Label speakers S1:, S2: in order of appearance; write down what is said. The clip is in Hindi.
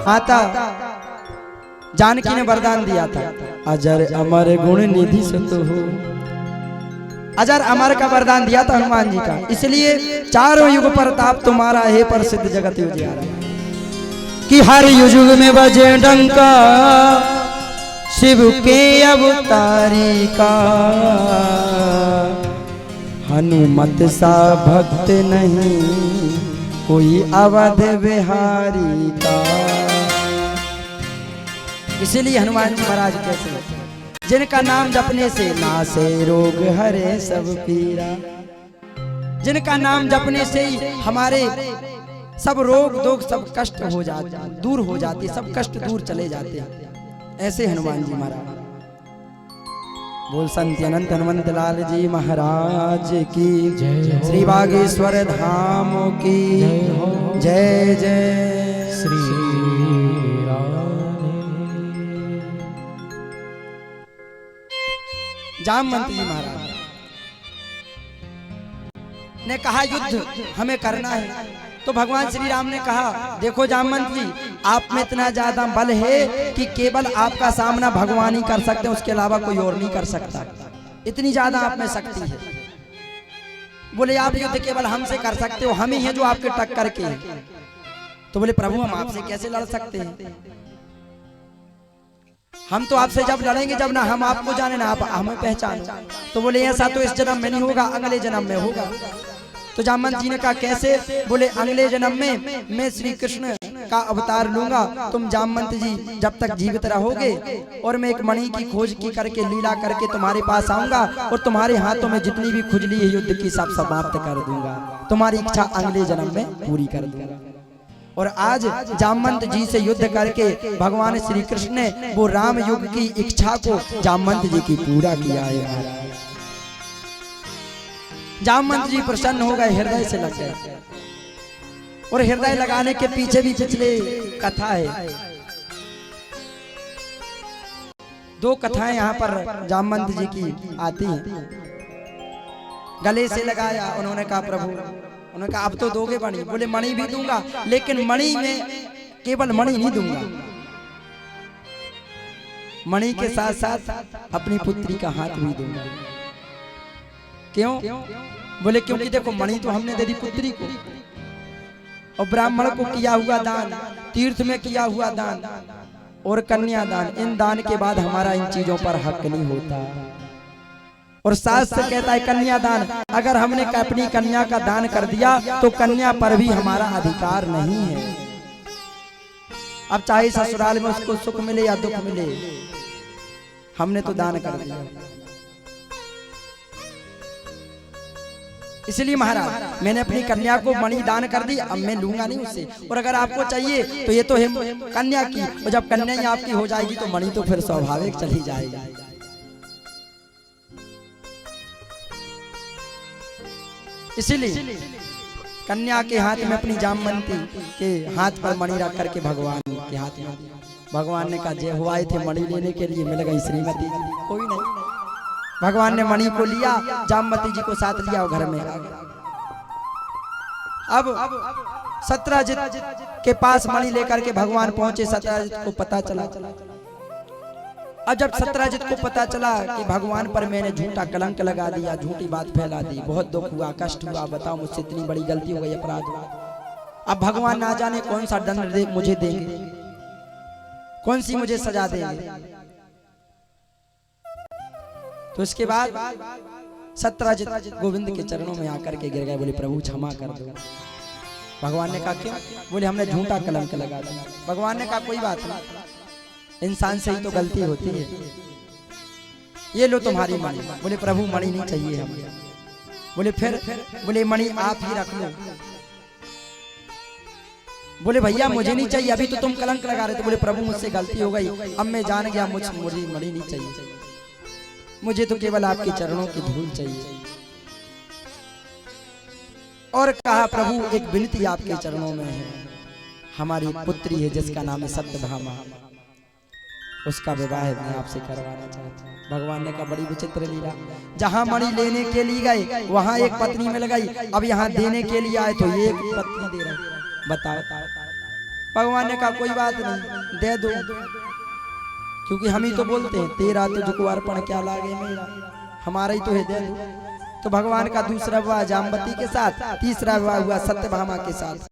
S1: माता जानकी ने वरदान दिया था, अजर अमर गुण निधि सत हो। अजर अमर का वरदान दिया था हनुमान जी का, इसलिए चारों युग प्रताप तुम्हारा है प्रसिद्ध जगत उजियारा। कि हर युग में बजे डंका शिव के अवतारी का, हनुमत सा भक्त नहीं कोई अवध बिहारी का। इसीलिए हनुमान जी महाराज कैसे, जिनका नाम जपने से नासे रोग हरे सब पीरा, जिनका नाम जपने से ही हमारे सब रोग दोग सब कष्ट हो जाते, दूर हो जाते, सब कष्ट दूर चले जाते हैं। ऐसे हनुमान जी महाराज। बोल संत अनंत हनुमंत लाल जी महाराज की जय, श्री बागेश्वर धाम की जय जय श्री राम। जामवंत जी महाराज ने कहा युद्ध हमें करना है, तो भगवान श्री राम ने कहा देखो जामवंत जी, आप में इतना ज्यादा बल है कि केवल आपका सामना भगवान ही कर सकते हैं, उसके अलावा कोई और नहीं कर सकता, इतनी ज्यादा आप में शक्ति है। बोले आप युद्ध केवल हमसे कर सकते हो, हम ही हैं जो आपके टक्कर के हैं। तो बोले प्रभु हम आपसे कैसे लड़ सकते हैं, हम तो आपसे जब लड़ेंगे जब ना हम आपको जाने ना आप हमें पहचाने। तो बोले ऐसा तो इस जन्म में नहीं होगा, अगले जन्म में होगा। तो जामवंत जी ने कहा कैसे? बोले अगले जन्म में मैं श्री कृष्ण का अवतार लूंगा, तुम जामवंत जी जब तक जीवित रहोगे और मैं एक मणि की खोज की करके लीला करके तुम्हारे पास आऊंगा और तुम्हारे हाथों में जितनी भी खुजली है युद्ध की सब समाप्त कर दूंगा, तुम्हारी इच्छा अगले जन्म में पूरी कर दूंगा। और आज जामवंत जी से युद्ध करके भगवान श्री कृष्ण ने वो राम युग की इच्छा को जामवंत जी की पूरा किया है। जामवंत जी प्रसन्न हो गए, हृदय से लग गए। और हृदय लगाने के पीछे भी पिछले कथा है, दो कथाएं यहाँ पर जामवंत जी की आती हैं। गले से लगाया, उन्होंने कहा प्रभु, उन्होंने कहा अब तो दोगे मणि। बोले मणि भी दूंगा, लेकिन मणि में केवल मणि नहीं दूंगा, मणि के साथ साथ अपनी पुत्री का हाथ भी दूंगा। क्यों? बोले क्योंकि देखो मणि तो हमने दे दी पुत्री को, और ब्राह्मण को किया हुआ दान, तीर्थ में किया हुआ दान और कन्यादान, इन दान के बाद हमारा इन चीजों पर हक नहीं होता। और शास्त्र कहता है कन्यादान, अगर हमने अपनी कन्या का दान कर दिया तो कन्या पर भी हमारा अधिकार नहीं है। अब चाहे ससुराल में उसको सुख मिले या दुख मिले, हमने तो दान कर दिया। इसलिए महाराज मैंने अपनी कन्या को मणि दान कर दी, अब मैं लूंगा नहीं उससे। और अगर आपको चाहिए तो ये तो है कन्या की, और जब कन्या ही आपकी हो जाएगी तो मणि तो फिर स्वाभाविक चली जाएगी। इसीलिए कन्या के हाथ में अपनी जामवंती के हाथ पर मणि रख करके भगवान के हाथ में, भगवान ने कहा जय हो आए थे मणि लेने के लिए, मिल गई श्रीमती जी। कोई नहीं, भगवान ने मणि को लिया, जामवती जी को साथ लिया और घर में आ गया। अब सत्यजित के पास मणि लेकर के भगवान पहुंचे। सत्यजित को पता चला, अब जब सत्यजित को पता चला कि भगवान पर मैंने झूठा कलंक लगा दिया, झूठी बात फैला दी, बहुत दुख हुआ, कष्ट हुआ, बताओ मुझसे इतनी बड़ी गलती हो गई, अपराध हुआ। अब भगवान ना जाने कौन सा दंड मुझे देंगे, कौन सी मुझे सजा देंगे। तो इसके बाद सत्यजित गोविंद के चरणों में आकर के गिर गए, बोले प्रभु क्षमा कर दो। भगवान ने कहा क्यों? बोले हमने झूठा कलंक लगा दिया। भगवान ने कहा कोई बात नहीं, इंसान से ही तो गलती होती है, ये लो तुम्हारी मणि। बोले प्रभु मणि नहीं चाहिए हमें। बोले फिर? बोले मणि आप ही रख लो। बोले भैया मुझे नहीं चाहिए, अभी तो तुम कलंक लगा रहे थे। बोले प्रभु मुझसे गलती हो गई, अब मैं जान गया, मुझे मणि नहीं चाहिए, मुझे तो केवल आपके चरणों की धूल चाहिए। और कहा प्रभु एक विनती आपके चरणों में है, हमारी पुत्री है जिसका नाम है सत्यभामा, उसका विवाह मैं आपसे करवाना चाहता हूँ। भगवान ने कहा बड़ी विचित्र लीला, जहाँ मणि लेने के लिए गए वहां एक पत्नी मिल गई, अब यहाँ देने के लिए आए तो ये एक पत्नी दे रहे। बताओ भगवान ने कहा कोई बात नहीं, दे दो, क्योंकि हम ही तो बोलते हैं तेरा तुझको अर्पण क्या लागे मेरा, हमारा ही तो है, दे दो। तो भगवान का दूसरा विवाह जामवती के साथ, तीसरा विवाह हुआ सत्यभामा के साथ।